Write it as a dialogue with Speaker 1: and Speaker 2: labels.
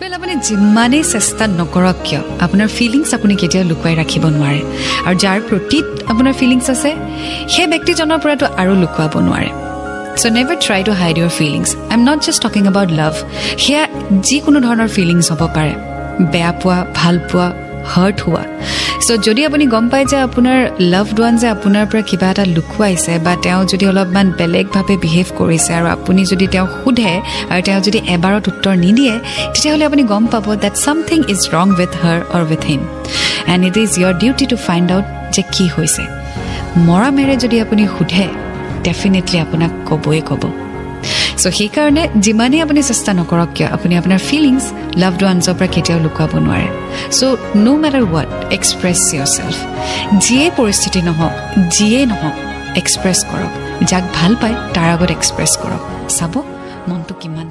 Speaker 1: বেল আপুনি যিমানেই চেষ্টা নকৰক কিয় আপোনাৰ ফিলিংছ আপুনি কেতিয়াও লুকুৱাই ৰাখিব নোৱাৰে আৰু যাৰ প্ৰতি আপোনাৰ ফিলিংছ আছে সেই ব্যক্তিজনৰ পৰাটো আৰু লুকুৱাব নোৱাৰে So never try to hide your feelings. I'm not just talking about love. Here যিকোনো ধৰণৰ ফিলিংছ হ'ব পাৰে বেয়া পোৱা ভাল পোৱা হাৰ্ট হোৱা সো যদি আপুনি গম পায় যে আপোনাৰ লাভড ওৱান যে আপোনাৰ পৰা কিবা এটা লুকুৱাইছে বা তেওঁ যদি অলপমান বেলেগভাৱে বিহেভ কৰিছে আৰু আপুনি যদি তেওঁ সোধে আৰু তেওঁ যদি এবাৰত উত্তৰ নিদিয়ে তেতিয়াহ'লে আপুনি গম পাব that something is wrong with her or with him and it is your duty to find out যে কি হৈছে মৰমেৰে যদি আপুনি সোধে definitely আপোনাক কবই কব সো সেই কাৰণে যিমানে আপুনি চেষ্টা নকৰক কিয় আপুনি আপোনাৰ ফিলিংছ লাভড ওৱানছৰ পৰা কেতিয়াও লুকুৱাব নোৱাৰে so no matter what express yourself যিয়ে পৰিস্থিতি নহওক যিয়ে নহওক এক্সপ্ৰেছ কৰক যাক ভাল পায় তাৰ আগত এক্সপ্ৰেছ কৰক চাব মনটো কিমান